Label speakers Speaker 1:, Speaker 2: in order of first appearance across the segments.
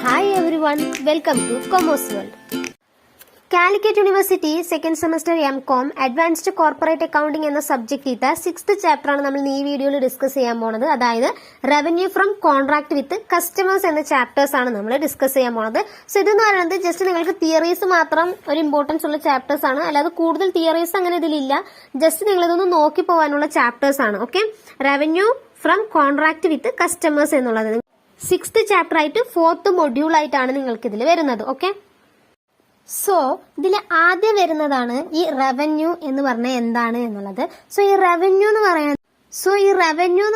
Speaker 1: Hi everyone, welcome to Commerce World. Calicut university second semester M.Com advanced corporate accounting എന്ന subject ഇട്ട 6th ചാപ്റ്ററാണ് നമ്മൾ ഈ വീഡിയോയിൽ ഡിസ്കസ് ചെയ്യാൻ പോണത്. അതായത് revenue from contract with customers എന്ന ചാപ്റ്റേഴ്സ് ആണ് നമ്മൾ ഡിസ്കസ് ചെയ്യാൻ പോണത്. സോ ഇതെന്ന് പറയുന്നത് ജസ്റ്റ് നിങ്ങൾക്ക് തിയറീസ് മാത്രം ഒരു ഇമ്പോർട്ടൻസ് ഉള്ള ചാപ്റ്റേഴ്സ് ആണ്, അല്ലാതെ കൂടുതൽ തിയറീസ് അങ്ങനെ ഇതിലില്ല. ജസ്റ്റ് നിങ്ങൾ ഇതൊന്ന് നോക്കി പോകാനുള്ള ചാപ്റ്റേഴ്സ് ആണ്. Okay, revenue from contract with customers എന്നുള്ളത് 6th ചാപ്റ്റർ ആയിട്ട് 4th മൊഡ്യൂൾ ആയിട്ടാണ് നിങ്ങൾക്ക് ഇതിൽ വരുന്നത്. ഓക്കെ, സോ ഇതിൽ ആദ്യം വരുന്നതാണ് ഈ റവന്യൂ എന്ന് പറഞ്ഞാൽ എന്താണ് എന്നുള്ളത്. സോ ഈ റവന്യൂ എന്ന്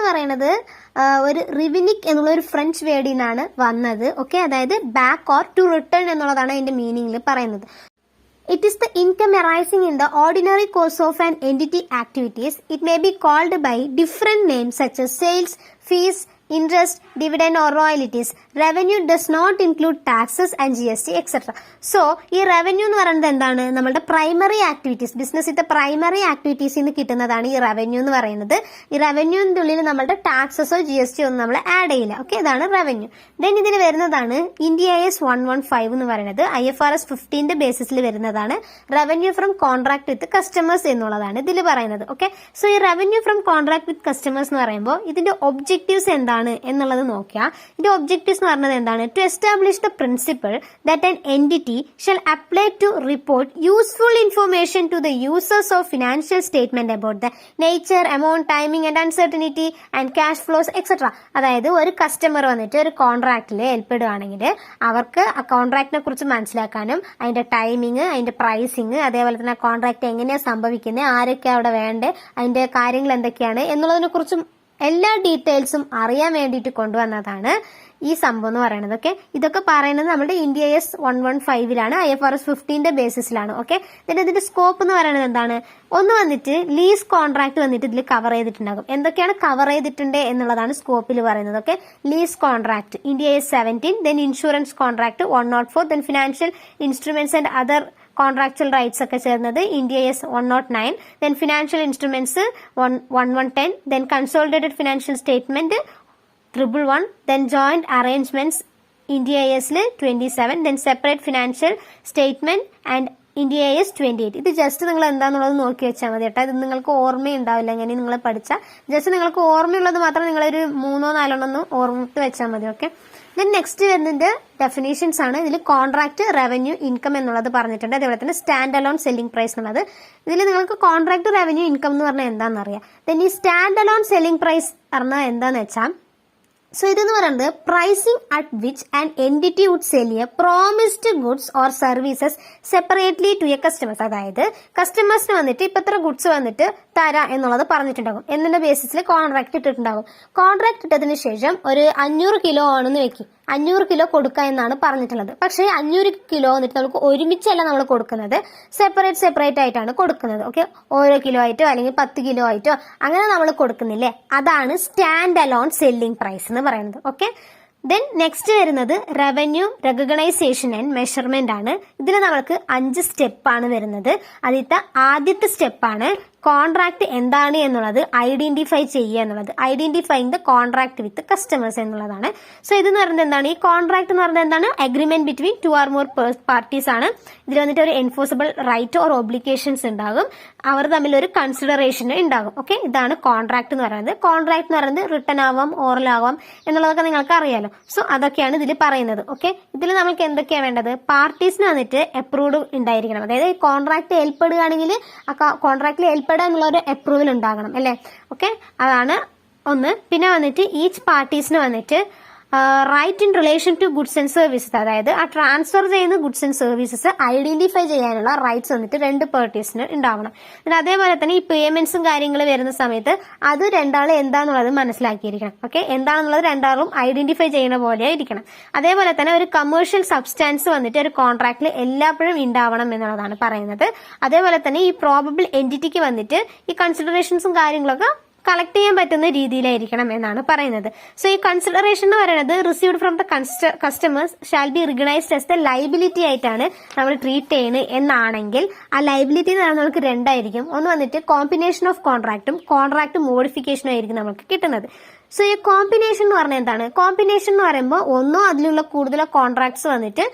Speaker 1: പറയുന്നത് ഒരു റിവിനിക് എന്നുള്ള ഒരു ഫ്രഞ്ച് വേർഡിൽ നിന്നാണ് വന്നത്. ഓക്കെ, അതായത് ബാക്ക് ഓർ ടു റിട്ടേൺ എന്നുള്ളതാണ് അതിന്റെ മീനിങ്ങിൽ പറയുന്നത്. It is the income arising in the ordinary course of an entity activities. It may be called by different names such as sales, fees, interest, dividend or royalties. Revenue does not include taxes and GST, etc. So, ഈ revenue എന്ന് പറയുന്നത് എന്താണ്? നമ്മളുടെ primary activities, ബിസിനസ്സിന്റെ primary ആക്ടിവിറ്റീസിൽ നിന്ന് കിട്ടുന്നതാണ് ഈ revenue എന്ന് പറയുന്നത്. ഈ റവന്യൂവിന്റെ ഉള്ളിൽ നമ്മളുടെ ടാക്സസോ GST ഒന്നും നമ്മൾ ആഡ് ചെയ്യില്ല. ഓക്കെ, ഇതാണ് റവന്യൂ. ദെൻ ഇതിൽ വരുന്നതാണ് IndAS 115 എന്ന് പറയുന്നത് IFRS 15 ബേസിസിൽ വരുന്നതാണ് revenue from contract with customers എന്നുള്ളതാണ് ഇതിൽ പറയുന്നത്. ഓക്കെ, സോ ഈ revenue from contract with customers എന്ന് പറയുമ്പോൾ ഇതിന്റെ ഒബ്ജക്റ്റീവ്സ് എന്താണ് എന്നുള്ളത് നോക്കിയാൽ ഇതിന്റെ ഒബ്ജക്റ്റീവ്സ് എന്ന് പറഞ്ഞത് എന്താണ്? To establish the principle that an entity shall apply to report useful information to the users of financial statement about the nature, amount, timing and uncertainty and cash flows etcetera. അതായത് ഒരു customer വന്നിട്ട് ഒരു കോൺട്രാക്റ്റിൽ ഏർപ്പെടുകയാണെങ്കിൽ അവർക്ക് ആ കോൺട്രാക്റ്റിനെ കുറിച്ച് മനസ്സിലാക്കാനും അതിന്റെ timing, അതിന്റെ പ്രൈസിങ്, അതേപോലെ തന്നെ കോൺട്രാക്ട് എങ്ങനെയാണ് സംഭവിക്കുന്നത്, ആരൊക്കെ അവിടെ വേണ്ടേ, അതിന്റെ കാര്യങ്ങൾ എന്തൊക്കെയാണ് എന്നുള്ളതിനെ കുറിച്ചും എല്ലാ ഡീറ്റെയിൽസും അറിയാൻ വേണ്ടിയിട്ട് കൊണ്ടുവന്നതാണ് ഈ സംഭവം എന്ന് പറയുന്നത്. ഓക്കെ, ഇതൊക്കെ പറയുന്നത് നമ്മുടെ IndAS 115 IFRS 15 ബേസിസിലാണ്. ഓക്കെ, ഇതിന്റെ സ്കോപ്പ് എന്ന് പറയുന്നത് എന്താണ്? ഒന്ന് വന്നിട്ട് ലീസ് കോൺട്രാക്ട് വന്നിട്ട് ഇതിൽ കവർ ചെയ്തിട്ടുണ്ടാകും. എന്തൊക്കെയാണ് കവർ ചെയ്തിട്ടുണ്ട് എന്നുള്ളതാണ് സ്കോപ്പിൽ പറയുന്നത്. Okay, lease contract IndAS 17, then insurance contract 104, then financial instruments and other contractual rights ഒക്കെ ചേർന്നത് IndAS 109, then financial instruments 1110, then consolidated financial statement 111, then joint arrangements IndAS 27, then separate financial statement and IndAS 28. ഇത് just നിങ്ങൾ എന്താന്നുള്ളത് നോക്കി വെച്ചാൽ മതി കേട്ടോ. ഇത് നിങ്ങൾക്ക് ഓർമ്മയുണ്ടാവില്ല എങ്ങനെ നിങ്ങൾ പഠിച്ചാൽ. ജസ്റ്റ് നിങ്ങൾക്ക് ഓർമ്മയുള്ളത് മാത്രം നിങ്ങളൊരു 3-4 ഓർമ്മിട്ട് വെച്ചാൽ മതി. ഓക്കെ, ദെൻ നെക്സ്റ്റ് വരുന്നത് ഡെഫിനേഷൻസ് ആണ്. ഇതിൽ കോൺട്രാക്ട്, റവന്യൂ, ഇൻകം എന്നുള്ളത് പറഞ്ഞിട്ടുണ്ട്. അതേപോലെ തന്നെ സ്റ്റാൻഡ് അലോൺ സെല്ലിംഗ് പ്രൈസ് എന്നുള്ളത്. ഇതിൽ നിങ്ങൾക്ക് കോൺട്രാക്ട്, റവന്യൂ, ഇൻകം എന്ന് പറഞ്ഞാൽ എന്താണെന്ന് അറിയാം. ദെൻ ഈ സ്റ്റാൻഡ് അലോൺ സെല്ലിംഗ് പ്രൈസ് പറഞ്ഞാൽ എന്താന്ന് വെച്ചാൽ, സോ ഇതെന്ന് പറയുന്നത് pricing at which an entity would sell a promised goods or services separately to a customers. അതായത് കസ്റ്റമേഴ്സിന് വന്നിട്ട് ഇപ്പൊ ഇത്ര ഗുഡ്സ് വന്നിട്ട് തരാം എന്നുള്ളത് പറഞ്ഞിട്ടുണ്ടാകും. എന്നതിന്റെ ബേസിസിൽ കോൺട്രാക്ട് ഇട്ടിട്ടുണ്ടാകും. കോൺട്രാക്ട് ഇട്ടതിന് ശേഷം ഒരു 500 കിലോ ആണെന്ന് വെക്കും, 500 കിലോ കൊടുക്കുക എന്നാണ് പറഞ്ഞിട്ടുള്ളത്. പക്ഷേ 500 കിലോ വന്നിട്ട് നമുക്ക് ഒരുമിച്ചല്ല നമ്മൾ കൊടുക്കുന്നത്, സെപ്പറേറ്റ് ആയിട്ടാണ് കൊടുക്കുന്നത്. ഓക്കെ, ഓരോ കിലോ ആയിട്ടോ അല്ലെങ്കിൽ 10 കിലോ ആയിട്ടോ അങ്ങനെ നമ്മൾ കൊടുക്കുന്നില്ലേ, അതാണ് സ്റ്റാൻഡ് അലോൺ സെല്ലിംഗ് പ്രൈസ് എന്ന് പറയുന്നത്. ഓക്കെ, ദെൻ നെക്സ്റ്റ് വരുന്നത് റവന്യൂ റെക്കഗ്നൈസേഷൻ ആൻഡ് മെഷർമെന്റ് ആണ്. ഇതിൽ നമ്മൾക്ക് 5 സ്റ്റെപ്പാണ് വരുന്നത്. ആദ്യത്തെ സ്റ്റെപ്പാണ് കോൺട്രാക്ട് എന്താണ് എന്നുള്ളത് ഐഡന്റിഫൈ ചെയ്യുക എന്നുള്ളത്. Identifying the contract with customers എന്നുള്ളതാണ്. സോ ഇതെന്ന് പറയുന്നത് എന്താണ്? ഈ കോൺട്രാക്ട് എന്ന് പറയുന്നത് എന്താണ്? Agreement between 2 or more parties ആണ്. ഇതിൽ വന്നിട്ട് ഒരു എൻഫോഴ്സബിൾ റൈറ്റ് ഓർ ഒബ്ലിഗേഷൻസ് ഉണ്ടാകും, അവർ തമ്മിൽ ഒരു കൺസിഡറേഷൻ ഉണ്ടാകും. ഓക്കെ, ഇതാണ് കോൺട്രാക്ട് എന്ന് പറയുന്നത്. കോൺട്രാക്ട് എന്ന് പറയുന്നത് റിട്ടൺ ആവാം, ഓറൽ ആവാം എന്നുള്ളതൊക്കെ നിങ്ങൾക്ക് അറിയാലോ. സോ അതൊക്കെയാണ് ഇതിൽ പറയുന്നത്. ഓക്കെ, ഇതിൽ നമുക്ക് എന്തൊക്കെയാണ് വേണ്ടത്? പാർട്ടീസിന് വന്നിട്ട് അപ്രൂവ്ഡ് ഉണ്ടായിരിക്കണം. അതായത് ഈ കോൺട്രാക്ട് ഏൽപ്പെടുകയാണെങ്കിൽ ആ കോൺട്രാക്റ്റിൽ എന്നുള്ള ഒരു അപ്രൂവൽ ഉണ്ടാകണം അല്ലേ. ഓക്കെ, അതാണ് ഒന്ന്. പിന്നെ വന്നിട്ട് ഈച്ച് പാർട്ടീസിന് വന്നിട്ട് right in relation to goods and services, അതായത് ആ ട്രാൻസ്ഫർ ചെയ്യുന്ന ഗുഡ്സ് ആൻഡ് സർവീസസ് ഐഡന്റിഫൈ ചെയ്യാനുള്ള റൈറ്റ്സ് വന്നിട്ട് 2 പാർട്ടീസിന് ഉണ്ടാവണം. പിന്നെ അതേപോലെ തന്നെ ഈ പേയ്മെന്റ്സും കാര്യങ്ങൾ വരുന്ന സമയത്ത് അത് രണ്ടാളും എന്താണെന്നുള്ളത് മനസ്സിലാക്കിയിരിക്കണം. ഓക്കെ, എന്താണെന്നുള്ളത് രണ്ടാളും ഐഡന്റിഫൈ ചെയ്യുന്ന പോലെ ഇരിക്കണം. അതേപോലെ തന്നെ ഒരു കമേഴ്ഷ്യൽ സബ്സ്റ്റാൻസ് വന്നിട്ട് ഒരു കോൺട്രാക്റ്റിൽ എല്ലാപ്പോഴും ഉണ്ടാവണം എന്നുള്ളതാണ് പറയുന്നത്. അതേപോലെ തന്നെ ഈ പ്രോബബിൾ എൻറ്റിറ്റിക്ക് വന്നിട്ട് ഈ കൺസിഡറേഷൻസും കാര്യങ്ങളൊക്കെ കളക്ട് ചെയ്യാൻ പറ്റുന്ന രീതിയിലായിരിക്കണം എന്നാണ് പറയുന്നത്. സോ ഈ കൺസിഡറേഷൻ എന്ന് പറയുന്നത് received from the customers shall be recognised as the liability ആയിട്ടാണ് നമ്മൾ ട്രീറ്റ് ചെയ്യുന്നത് എന്നാണെങ്കിൽ ആ ലൈബിലിറ്റി എന്ന് പറയുന്നത് നമുക്ക് 2 ആയിരിക്കും. ഒന്ന് വന്നിട്ട് കോമ്പിനേഷൻ ഓഫ് കോൺട്രാക്റ്റും കോൺട്രാക്ട് മോഡിഫിക്കേഷനും ആയിരിക്കും നമുക്ക് കിട്ടുന്നത്. സോ ഈ കോമ്പിനേഷൻ എന്ന് പറഞ്ഞാൽ എന്താണ്? കോമ്പിനേഷൻ എന്ന് പറയുമ്പോൾ ഒന്നോ അതിലുള്ള കൂടുതലോ കോൺട്രാക്ട്സ് വന്നിട്ട്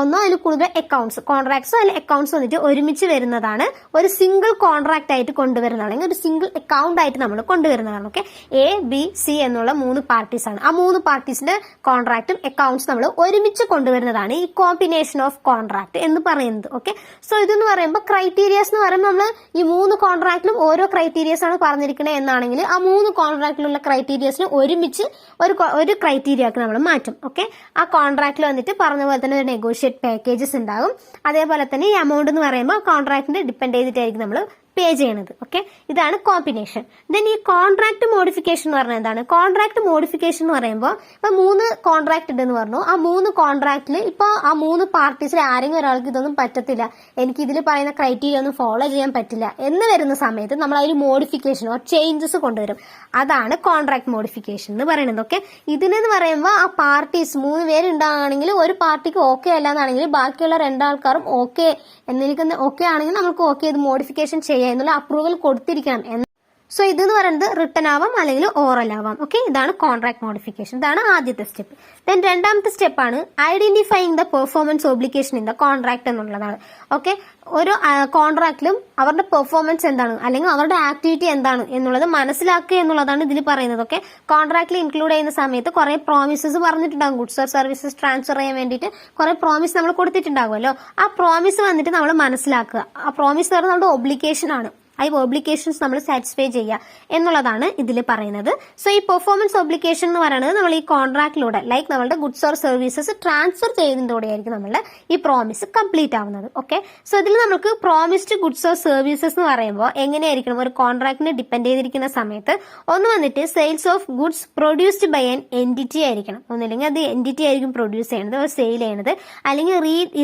Speaker 1: ഒന്നോ അതിൽ കൂടുതൽ അക്കൗണ്ട്സ് കോൺട്രാക്ട്സോ അല്ലെങ്കിൽ അക്കൗണ്ട്സ് വന്നിട്ട് ഒരുമിച്ച് വരുന്നതാണ് ഒരു സിംഗിൾ കോൺട്രാക്ട് ആയിട്ട് കൊണ്ടുവരുന്നതാണ്, അല്ലെങ്കിൽ ഒരു സിംഗിൾ അക്കൗണ്ട് ആയിട്ട് നമ്മൾ കൊണ്ടുവരുന്നതാണ്. ഓക്കെ, എ ബി സി എന്നുള്ള 3 പാർട്ടീസ് ആണ്. ആ 3 പാർട്ടീസിന്റെ കോൺട്രാക്റ്റും അക്കൗണ്ട്സ് നമ്മൾ ഒരുമിച്ച് കൊണ്ടുവരുന്നതാണ് ഈ കോമ്പിനേഷൻ ഓഫ് കോൺട്രാക്ട് എന്ന് പറയുന്നത്. ഓക്കെ, സോ ഇതെന്ന് പറയുമ്പോൾ ക്രൈറ്റീരിയസ് എന്ന് പറയുമ്പോൾ നമ്മൾ ഈ 3 കോൺട്രാക്റ്റിലും ഓരോ ക്രൈറ്റീരിയസ് ആണ് പറഞ്ഞിരിക്കുന്നത് എന്നാണെങ്കിൽ ആ 3 കോൺട്രാക്റ്റിലുള്ള ക്രൈറ്റീരിയസിന് ഒരുമിച്ച് ഒരു ക്രൈറ്റീരിയക്ക് നമ്മൾ മാറ്റും. ഓക്കെ, ആ കോൺട്രാക്റ്റിൽ വന്നിട്ട് പറഞ്ഞ പോലെ തന്നെ ഒരു നെഗോഷിയേറ്റ് പാക്കേജസ് ഉണ്ടാകും. അതേപോലെ തന്നെ ഈ എമൗണ്ട് എന്ന് പറയുമ്പോൾ കോൺട്രാക്ടിനെ ഡിപ്പെൻഡ് ചെയ്തിട്ടായിരിക്കും നമ്മൾ പേ ചെയ്യണത്. ഓക്കെ, ഇതാണ് കോമ്പിനേഷൻ. ദെൻ ഈ കോൺട്രാക്ട് മോഡിഫിക്കേഷൻ എന്ന് പറഞ്ഞാൽ എന്താണ്? കോൺട്രാക്ട് മോഡിഫിക്കേഷൻ എന്ന് പറയുമ്പോൾ ഇപ്പൊ 3 കോൺട്രാക്ട് ഉണ്ടെന്ന് പറഞ്ഞു. ആ 3 കോൺട്രാക്റ്റിൽ ഇപ്പൊ ആ 3 പാർട്ടീസിൽ ആരെങ്കിലും ഒരാൾക്ക് ഇതൊന്നും പറ്റത്തില്ല, എനിക്ക് ഇതിൽ പറയുന്ന ക്രൈറ്റീരിയ ഒന്നും ഫോളോ ചെയ്യാൻ പറ്റില്ല എന്ന് വരുന്ന സമയത്ത് നമ്മൾ അതിൽ മോഡിഫിക്കേഷൻ ഓർ ചേഞ്ചസ് കൊണ്ടുവരും. അതാണ് കോൺട്രാക്ട് മോഡിഫിക്കേഷൻ എന്ന് പറയുന്നത്. ഓക്കെ, ഇതിനെന്ന് പറയുമ്പോൾ ആ പാർട്ടീസ് 3 പേര് ഉണ്ടാകുകയാണെങ്കിൽ ഒരു പാർട്ടിക്ക് ഓക്കെ അല്ല എന്നാണെങ്കിൽ ബാക്കിയുള്ള 2 ആൾക്കാരും ഓക്കെ എന്നിരിക്കുന്ന ഓക്കെ ആണെങ്കിൽ നമുക്ക് ഓക്കെ ഇത് മോഡിഫിക്കേഷൻ ചെയ്യാം എന്നുള്ള അപ്രൂവൽ കൊടുത്തിരിക്കണം. സോ ഇതെന്ന് പറയുന്നത് റിട്ടൺ ആവാം അല്ലെങ്കിൽ ഓറൽ ആവാം. ഓക്കെ, ഇതാണ് കോൺട്രാക്ട് മോഡിഫിക്കേഷൻ. ഇതാണ് ആദ്യത്തെ സ്റ്റെപ്പ്. ദെൻ രണ്ടാമത്തെ സ്റ്റെപ്പാണ് identifying the performance obligation in the contract എന്നുള്ളതാണ്. ഓക്കെ, ഓരോ കോൺട്രാക്റ്റിലും അവരുടെ പെർഫോമൻസ് എന്താണ് അല്ലെങ്കിൽ അവരുടെ ആക്ടിവിറ്റി എന്താണ് എന്നുള്ളത് മനസ്സിലാക്കുക എന്നുള്ളതാണ് ഇതിൽ പറയുന്നത്. ഓക്കെ, കോൺട്രാക്റ്റിൽ ഇൻക്ലൂഡ് ചെയ്യുന്ന സമയത്ത് കുറെ പ്രോമിസസ് പറഞ്ഞിട്ടുണ്ടാകും. ഗുഡ്സ് ഓർ സർവീസസ് ട്രാൻസ്ഫർ ചെയ്യാൻ വേണ്ടിയിട്ട് കുറെ പ്രോമിസ് നമ്മൾ കൊടുത്തിട്ടുണ്ടാകുമല്ലോ. ആ പ്രോമിസ് വന്നിട്ട് നമ്മൾ മനസ്സിലാക്കുക. ആ പ്രോമിസ് പറഞ്ഞാൽ നമ്മുടെ ഒബ്ലിഗേഷൻ ആണ്. ഈ ഒബ്ലിഗേഷൻസ് നമ്മൾ സാറ്റിസ്ഫൈ ചെയ്യുക എന്നുള്ളതാണ് ഇതിൽ പറയുന്നത്. സോ ഈ പെർഫോമൻസ് ഒബ്ലിഗേഷൻ എന്ന് പറയുന്നത് നമ്മൾ ഈ കോൺട്രാക്റ്റിലൂടെ ലൈക്ക് നമ്മളുടെ ഗുഡ്സ് ഓർ സർവീസസ് ട്രാൻസ്ഫർ ചെയ്യുന്നതോടെയായിരിക്കും നമ്മളുടെ ഈ പ്രോമിസ് കംപ്ലീറ്റ് ആവുന്നത്. ഓക്കെ, സോ ഇതിൽ നമുക്ക് പ്രോമിസ്ഡ് ഗുഡ്സ് ഓർ സർവീസസ് എന്ന് പറയുമ്പോൾ എങ്ങനെയായിരിക്കണം? ഒരു കോൺട്രാക്റ്റിനെ ഡിപ്പെൻഡ് ചെയ്തിരിക്കുന്ന സമയത്ത് ഒന്ന് വന്നിട്ട് sales of goods produced by an entity ആയിരിക്കണം. ഒന്നില്ലെങ്കിൽ അത് എൻറ്റിറ്റി ആയിരിക്കും പ്രൊഡ്യൂസ് ചെയ്യുന്നത് ഒരു സെയിൽ ചെയ്യുന്നത്, അല്ലെങ്കിൽ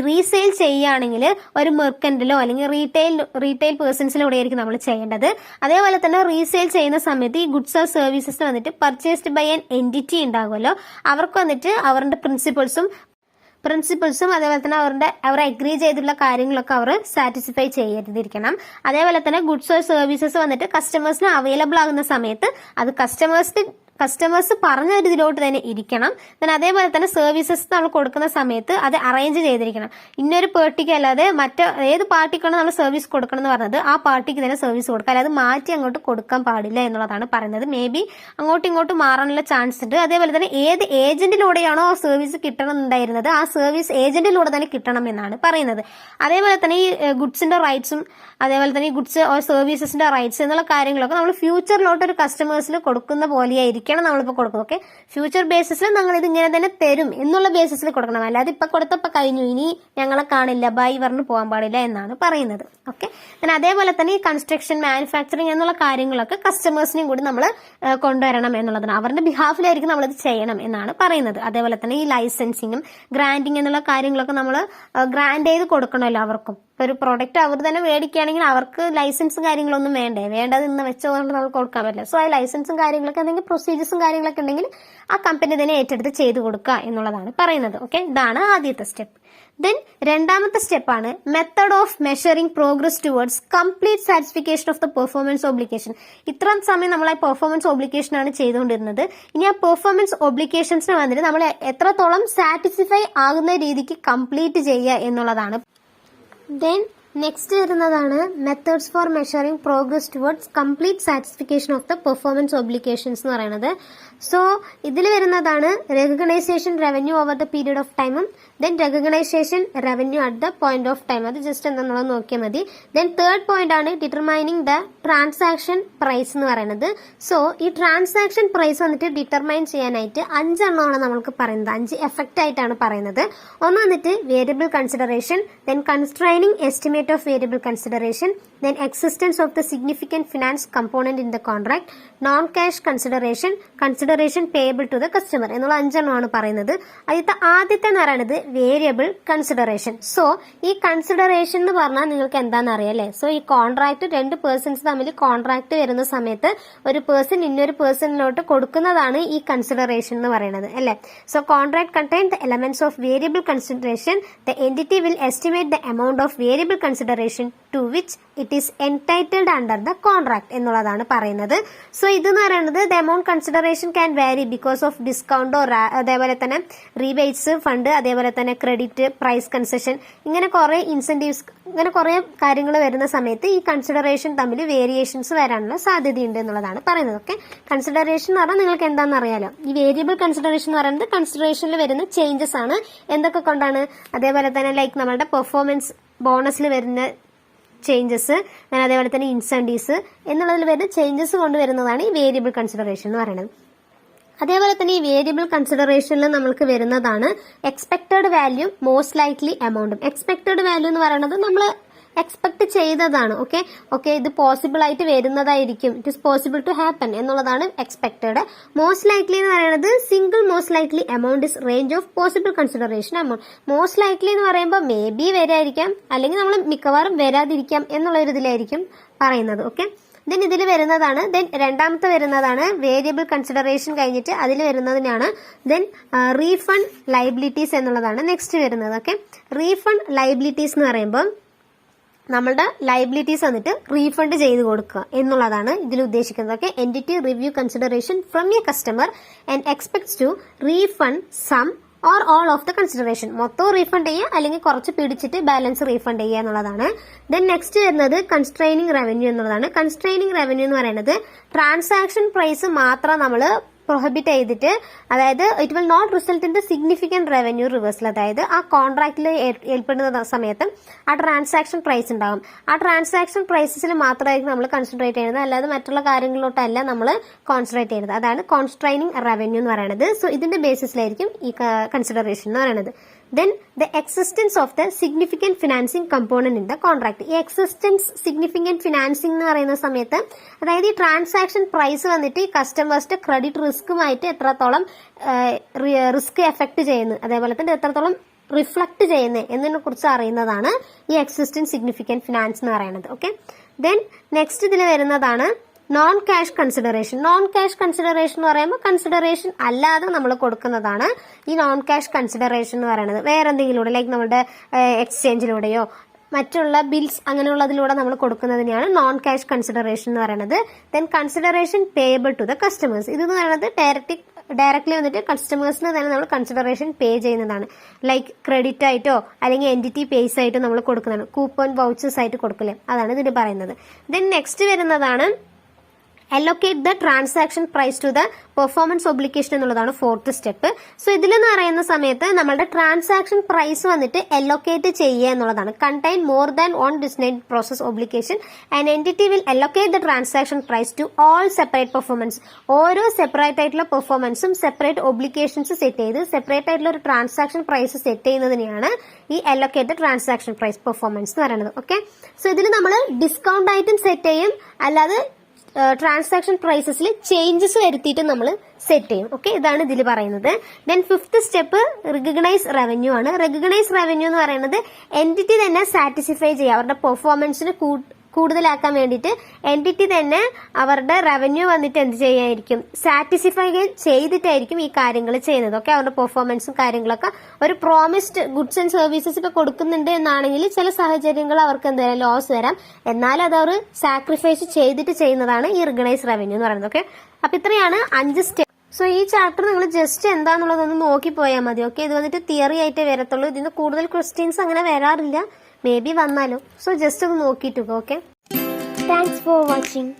Speaker 1: റീസെയിൽ ചെയ്യുകയാണെങ്കിൽ ഒരു മെർക്കന്റിലോ അല്ലെങ്കിൽ റീറ്റെയിൽ പേഴ്സൺസിലൂടെ ആയിരിക്കും നമ്മൾ ചെയ്യേണ്ടത്. അതേപോലെ തന്നെ റീസെയിൽ ചെയ്യുന്ന സമയത്ത് ഈ ഗുഡ്സ് ഓർ സർവീസസ് വന്നിട്ട് പർച്ചേസ്ഡ് ബൈ ആൻ എൻറ്റിറ്റി ഉണ്ടാകുമല്ലോ, അവർക്ക് വന്നിട്ട് അവരുടെ പ്രിൻസിപ്പിൾസും അതേപോലെ തന്നെ അവർ അഗ്രി ചെയ്തിട്ടുള്ള കാര്യങ്ങളൊക്കെ അവർ സാറ്റിസ്ഫൈ ചെയ്തിരിക്കണം. അതേപോലെ തന്നെ ഗുഡ്സ് ഓർ സർവീസസ് വന്നിട്ട് കസ്റ്റമേഴ്സിന് അവൈലബിൾ ആകുന്ന സമയത്ത് അത് കസ്റ്റമേഴ്സ് പറഞ്ഞ ഒരു ഇതിലോട്ട് തന്നെ ഇരിക്കണം. അതേപോലെ തന്നെ സർവീസസ് നമ്മൾ കൊടുക്കുന്ന സമയത്ത് അത് അറേഞ്ച് ചെയ്തിരിക്കണം. ഇന്നൊരു പാർട്ടിക്ക് അല്ലാതെ ഏത് പാർട്ടിക്കാണ് നമ്മൾ സർവീസ് കൊടുക്കണം എന്ന് പറഞ്ഞത് ആ പാർട്ടിക്ക് തന്നെ സർവീസ് കൊടുക്കുക, അല്ലാതെ മാറ്റി അങ്ങോട്ട് കൊടുക്കാൻ പാടില്ല എന്നുള്ളതാണ് പറയുന്നത്. മേ ബി അങ്ങോട്ടും ഇങ്ങോട്ടും മാറാനുള്ള ചാൻസ് ഉണ്ട്. അതേപോലെ തന്നെ ഏത് ഏജന്റിലൂടെയാണോ ആ സർവീസ് കിട്ടണം എന്നുണ്ടായിരുന്നത് ആ സർവീസ് ഏജന്റിലൂടെ തന്നെ കിട്ടണം എന്നാണ് പറയുന്നത്. അതേപോലെ തന്നെ ഈ ഗുഡ്സിന്റെ റൈറ്റ്സും അതേപോലെ തന്നെ ഈ ഗുഡ്സ് ഓർ സർവീസസിന്റെ റൈറ്റ്സ് എന്നുള്ള കാര്യങ്ങളൊക്കെ നമ്മൾ ഫ്യൂച്ചറിലോട്ട് ഒരു കസ്റ്റമേഴ്സിൽ കൊടുക്കുന്ന പോലെയായിരിക്കും നമ്മളിപ്പോ കൊടുക്കും. ഓക്കെ, ഫ്യൂച്ചർ ബേസിസിൽ ഞങ്ങൾ ഇത് ഇങ്ങനെ തന്നെ തരും എന്നുള്ള ബേസിസിൽ കൊടുക്കണം, അല്ലാതെ ഇപ്പൊ കൊടുത്തപ്പോ കഴിഞ്ഞു ഇനി ഞങ്ങളെ കാണില്ല ബൈ പറഞ്ഞു പോകാൻ പാടില്ല എന്നാണ് പറയുന്നത്. ഓക്കെ, അതേപോലെ തന്നെ ഈ കൺസ്ട്രക്ഷൻ മാനുഫാക്ചറിങ് എന്നുള്ള കാര്യങ്ങളൊക്കെ കസ്റ്റമേഴ്സിനെയും കൂടി നമ്മൾ കൊണ്ടുവരണം എന്നുള്ളതാണ്. അവരുടെ ബിഹാഫിലായിരിക്കും നമ്മളിത് ചെയ്യണം എന്നാണ് പറയുന്നത്. അതേപോലെ തന്നെ ഈ ലൈസൻസിങ്ങും ഗ്രാൻഡിങ് എന്നുള്ള കാര്യങ്ങളൊക്കെ നമ്മൾ ഗ്രാൻഡ് ചെയ്ത് കൊടുക്കണമല്ലോ അവർക്കും. ഒരു പ്രൊഡക്റ്റ് അവർ തന്നെ മേടിക്കുകയാണെങ്കിൽ അവർക്ക് ലൈസൻസും കാര്യങ്ങളൊന്നും വേണ്ടത് ഇന്ന് വെച്ചുകൊണ്ട് നമ്മൾ കൊടുക്കാൻ പറ്റില്ല. സോ ആ ലൈസൻസും കാര്യങ്ങളൊക്കെ എന്തെങ്കിലും പ്രൊസീജിയേഴ്സും കാര്യങ്ങളൊക്കെ ഉണ്ടെങ്കിൽ ആ കമ്പനി തന്നെ ഏറ്റെടുത്ത് ചെയ്തു കൊടുക്കുക എന്നുള്ളതാണ് പറയുന്നത്. ഓക്കെ, ഇതാണ് ആദ്യത്തെ സ്റ്റെപ്പ്. ദെൻ രണ്ടാമത്തെ സ്റ്റെപ്പാണ് method of measuring progress towards complete satisfaction of the performance obligation. ഇത്രയും സമയം നമ്മൾ ആ പെർഫോമൻസ് ഒബ്ലിഗേഷൻ ആണ് ചെയ്തുകൊണ്ടിരുന്നത്. ഇനി ആ പെർഫോമൻസ് ഒബ്ലിഗേഷൻസിന് വന്നിട്ട് നമ്മൾ എത്രത്തോളം സാറ്റിസ്ഫൈ ആകുന്ന രീതിക്ക് കംപ്ലീറ്റ് ചെയ്യുക എന്നുള്ളതാണ്. ദെൻ നെക്സ്റ്റ് വരുന്നതാണ് methods for measuring progress towards complete satisfaction of the performance obligations എന്ന് പറയുന്നത്. സോ ഇതിൽ വരുന്നതാണ് recognisation revenue over the period of ടൈമും then recognisation revenue at the point of time. അത് ജസ്റ്റ് എന്താണെന്നുള്ളത് നോക്കിയാൽ മതി. ദെൻ തേർഡ് പോയിന്റ് ആണ് ഡിറ്റർമൈനിങ് ദ ട്രാൻസാക്ഷൻ പ്രൈസ് എന്ന് പറയുന്നത്. സോ ഈ ട്രാൻസാക്ഷൻ പ്രൈസ് വന്നിട്ട് ഡിറ്റർമൈൻ ചെയ്യാനായിട്ട് 5 എണ്ണമാണ് നമ്മൾക്ക് പറയുന്നത്. 5 എഫക്റ്റ് ആയിട്ടാണ് പറയുന്നത്. ഒന്ന് വന്നിട്ട് variable consideration, then constraining estimate of variable consideration, then existence of the significant finance component in the contract, non cash consideration payable to the customer എന്നുള്ള 5 എണ്ണമാണ് പറയുന്നത്. ആദ്യത്തെ എന്ന് പറയുന്നത് വേരിയബിൾ കൺസിഡറേഷൻ. സോ ഈ കൺസിഡറേഷൻ എന്ന് പറഞ്ഞാൽ നിങ്ങൾക്ക് എന്താണെന്ന് അറിയാം അല്ലേ? സോ ഈ കോൺട്രാക്ട് 2 പേഴ്സൺസ് തമ്മിൽ കോൺട്രാക്ട് വരുന്ന സമയത്ത് ഒരു പേഴ്സൺ ഇന്നൊരു പേഴ്സണിലോട്ട് കൊടുക്കുന്നതാണ് ഈ കൺസിഡറേഷൻ എന്ന് പറയുന്നത് അല്ലേ? So contract contain the elements of variable consideration. The entity will estimate the amount of variable consideration to which it is entitled under the contract എന്നുള്ളതാണ് പറയുന്നത്. സോ ഇതെന്ന് പറയുന്നത് the amount consideration can vary because of discount or അതേപോലെ തന്നെ റീബേറ്റ്സ് fund, അതേപോലെ തന്നെ credit, price concession, ഇങ്ങനെ കുറെ ഇൻസെന്റീവ്സ്, ഇങ്ങനെ കുറെ കാര്യങ്ങൾ വരുന്ന സമയത്ത് ഈ കൺസിഡറേഷൻ തമ്മിൽ വേരിയേഷൻസ് വരാനുള്ള സാധ്യതയുണ്ട് എന്നുള്ളതാണ് പറയുന്നത്. ഓക്കെ, കൺസിഡറേഷൻ എന്ന് പറഞ്ഞാൽ നിങ്ങൾക്ക് എന്താണെന്ന് അറിയാലോ. ഈ വേരിയബിൾ കൺസിഡറേഷൻ എന്ന് പറയുന്നത് കൺസിഡറേഷനിൽ വരുന്ന ചേഞ്ചസ് ആണ്. എന്തൊക്കെ കൊണ്ടാണ്? അതേപോലെ തന്നെ ലൈക്ക് നമ്മളുടെ പെർഫോമൻസ് ബോണസിൽ വരുന്ന ചേഞ്ചസ്, അതേപോലെ തന്നെ ഇൻസെന്റീവ്സ് എന്നുള്ളതിൽ വരുന്ന ചേഞ്ചസ് കൊണ്ടുവരുന്നതാണ് ഈ വേരിയബിൾ കൺസിഡറേഷൻ എന്ന് പറയുന്നത്. അതേപോലെ തന്നെ ഈ വേരിയബിൾ കൺസിഡറേഷനിൽ നമുക്ക് വരുന്നതാണ് എക്സ്പെക്ടഡ് വാല്യൂ, മോസ്റ്റ് ലൈക്ലി എമൗണ്ടും. എക്സ്പെക്ടഡ് വാല്യൂ എന്ന് പറയുന്നത് നമ്മൾ എക്സ്പെക്ട് ചെയ്തതാണ്. ഓക്കെ ഇത് പോസിബിൾ ആയിട്ട് വരുന്നതായിരിക്കും, it is possible to happen എന്നുള്ളതാണ് എക്സ്പെക്ടഡ്. മോസ്റ്റ് ലൈക്ലി എന്ന് പറയുന്നത് single most likely amount is range of possible consideration amount. Most likely എന്ന് പറയുമ്പോൾ മേ ബി വരായിരിക്കാം, അല്ലെങ്കിൽ നമ്മൾ മിക്കവാറും വരാതിരിക്കാം എന്നുള്ള ഒരു ഇതിലായിരിക്കും പറയുന്നത്. ഓക്കെ, ദെൻ ഇതിൽ വരുന്നതാണ്, ദെൻ രണ്ടാമത്തെ വരുന്നതാണ് വേരിയബിൾ കൺസിഡറേഷൻ കഴിഞ്ഞിട്ട് അതിൽ വരുന്നതിനാണ് ദെൻ റീഫണ്ട് ലയബിലിറ്റീസ് എന്നുള്ളതാണ് നെക്സ്റ്റ് വരുന്നത്. ഓക്കെ, റീഫണ്ട് ലയബിലിറ്റീസ് എന്ന് പറയുമ്പോൾ നമ്മളുടെ ലയബിലിറ്റീസ് വന്നിട്ട് റീഫണ്ട് ചെയ്ത് കൊടുക്കുക എന്നുള്ളതാണ് ഇതിൽ ഉദ്ദേശിക്കുന്നത്. Okay, entity review consideration from a customer and expects to refund some or all of the consideration. മൊത്തം റീഫണ്ട് ചെയ്യുക, അല്ലെങ്കിൽ കുറച്ച് പിടിച്ചിട്ട് ബാലൻസ് റീഫണ്ട് ചെയ്യുക എന്നുള്ളതാണ്. ദെൻ നെക്സ്റ്റ് വരുന്നത് കൺസ്ട്രെയിനിങ് റവന്യൂ എന്നുള്ളതാണ്. കൺസ്ട്രെയിനിങ് റവന്യൂ എന്ന് പറയുന്നത് ട്രാൻസാക്ഷൻ പ്രൈസ് മാത്രം നമ്മൾ പ്രൊഹിബിറ്റ് ചെയ്തിട്ട്, അതായത് it will not result in the significant revenue reversal. അതായത് ആ കോൺട്രാക്റ്റിൽ ഏർപ്പെടുന്ന സമയത്ത് ആ ട്രാൻസാക്ഷൻ പ്രൈസ് ഉണ്ടാകും. ആ ട്രാൻസാക്ഷൻ പ്രൈസസിൽ മാത്രമായിരിക്കും നമ്മൾ കോൺസെൻട്രേറ്റ് ചെയ്യുന്നത്, അല്ലാതെ മറ്റുള്ള കാര്യങ്ങളിലോട്ടല്ല നമ്മൾ കോൺസെൻട്രേറ്റ് ചെയ്യുന്നത്. അതാണ് കോൺസ്ട്രെയിനിങ് റവന്യൂ എന്ന് പറയുന്നത്. സോ ഇതിന്റെ ബേസിസിലായിരിക്കും ഈ കൺസിഡറേഷൻ എന്ന് പറയുന്നത്. Then the existence of the significant financing component in the contract. ഈ എക്സിസ്റ്റൻസ് സിഗ്നിഫിക്കന്റ് ഫിനാൻസിംഗ് എന്ന് പറയുന്ന സമയത്ത്, അതായത് ഈ ട്രാൻസാക്ഷൻ പ്രൈസ് വന്നിട്ട് ഈ കസ്റ്റമേഴ്സിന്റെ ക്രെഡിറ്റ് റിസ്കുമായിട്ട് എത്രത്തോളം റിസ്ക് എഫക്ട് ചെയ്യുന്നു, അതേപോലെ തന്നെ എത്രത്തോളം റിഫ്ലക്ട് ചെയ്യുന്നത് എന്നതിനെ കുറിച്ച് അറിയുന്നതാണ് ഈ എക്സിസ്റ്റൻസ് സിഗ്നിഫിക്കന്റ് ഫിനാൻസ് എന്ന് പറയുന്നത്. ഓക്കെ, ദെൻ നെക്സ്റ്റ് ഇതിൽ വരുന്നതാണ് non cash consideration. Non cash consideration എന്ന് പറയുമ്പോൾ കൺസിഡറേഷൻ അല്ലാതെ നമ്മൾ കൊടുക്കുന്നതാണ് ഈ നോൺ ക്യാഷ് കൺസിഡറേഷൻ എന്ന് പറയുന്നത്. വേറെ എന്തെങ്കിലൂടെ ലൈക്ക് നമ്മുടെ എക്സ്ചേഞ്ചിലൂടെയോ മറ്റുള്ള ബിൽസ് അങ്ങനെയുള്ളതിലൂടെ നമ്മൾ കൊടുക്കുന്നതിനെയാണ് നോൺ ക്യാഷ് കൺസിഡറേഷൻ എന്ന് പറയുന്നത്. Then consideration payable to the customers. ഇതെന്ന് പറയുന്നത് ഡയറക്ട്ലി വന്നിട്ട് കസ്റ്റമേഴ്സിന് തന്നെ നമ്മൾ കൺസിഡറേഷൻ പേ ചെയ്യുന്നതാണ്. ലൈക്ക് ക്രെഡിറ്റ് ആയിട്ടോ അല്ലെങ്കിൽ എൻറ്റിറ്റി പേസ് ആയിട്ടോ നമ്മൾ കൊടുക്കുന്നതാണ്. കൂപ്പൺ വൗച്ചേഴ്സ് ആയിട്ട് കൊടുക്കില്ലേ, അതാണ് ഇതിന് പറയുന്നത്. ദെൻ നെക്സ്റ്റ് വരുന്നതാണ് allocate the transaction price to the performance obligation എന്നുള്ളതാണ് ഫോർത്ത് സ്റ്റെപ്പ്. സോ ഇതിലെന്ന് പറയുന്ന സമയത്ത് നമ്മളുടെ ട്രാൻസാക്ഷൻ പ്രൈസ് വന്നിട്ട് allocate ചെയ്യുക എന്നുള്ളതാണ്. Contain more than one distinct process obligation and entity will allocate the transaction price to all separate performance. ഓരോ separate ആയിട്ടുള്ള പെർഫോമൻസും സെപ്പറേറ്റ് ഒബ്ലിഗേഷൻസ് സെറ്റ് ചെയ്ത് സെപ്പറേറ്റ് ആയിട്ടുള്ള ഒരു ട്രാൻസാക്ഷൻ പ്രൈസ് സെറ്റ് ചെയ്യുന്നതിനെയാണ് ഈ allocate the transaction price performance എന്ന് പറയുന്നത്. Okay, so ഇതിൽ നമ്മൾ ഡിസ്കൗണ്ട് ആയിട്ടും സെറ്റ് ചെയ്യും, അല്ലാതെ ട്രാൻസാക്ഷൻ പ്രൈസസിൽ ചേഞ്ചസ് വരുത്തിയിട്ട് നമ്മൾ സെറ്റ് ചെയ്യും. ഓക്കെ, ഇതാണ് ഇതിൽ പറയുന്നത്. Then fifth step recognise revenue ആണ്. റിക്കഗ്നൈസ് റവന്യൂ എന്ന് പറയുന്നത് എൻറ്റിറ്റി തന്നെ സാറ്റിസ്ഫൈ ചെയ്യുക, അവരുടെ പെർഫോമൻസിന് കൂടുതലാക്കാൻ വേണ്ടിയിട്ട് എൻറ്റിറ്റി തന്നെ അവരുടെ റവന്യൂ വന്നിട്ട് എന്ത് ചെയ്യായിരിക്കും, സാറ്റിസ്ഫൈ ചെയ്തിട്ടായിരിക്കും ഈ കാര്യങ്ങൾ ചെയ്യുന്നത്. ഓക്കെ, അവരുടെ പെർഫോമൻസും കാര്യങ്ങളൊക്കെ ഒരു പ്രോമിസ്ഡ് ഗുഡ്സ് ആൻഡ് സർവീസസ് ഇപ്പൊ കൊടുക്കുന്നുണ്ട് എന്നാണെങ്കിൽ ചില സാഹചര്യങ്ങൾ അവർക്ക് എന്തായാലും ലോസ് വരാം, എന്നാൽ അത് അവർ സാക്രിഫൈസ് ചെയ്തിട്ട് ചെയ്യുന്നതാണ് ഈ റിക്കഗ്നൈസ് റവന്യൂ എന്ന് പറയുന്നത്. ഓക്കെ, അപ്പൊ ഇത്രയാണ് 5 സ്റ്റെപ്പ്. സോ ഈ ചാപ്റ്റർ നിങ്ങൾ ജസ്റ്റ് എന്താന്നുള്ളതൊന്ന് നോക്കി പോയാൽ മതി. ഓക്കെ, ഇത് വന്നിട്ട് തിയറി ആയിട്ടേ വരത്തുള്ളൂ, ഇതിന് കൂടുതൽ ക്വസ്റ്റ്യൻസ് അങ്ങനെ വരാറില്ല, മേ ബി വന്നാലും. സോ ജസ്റ്റ് ഒന്ന് നോക്കിയിട്ട്. Okay, thanks for watching.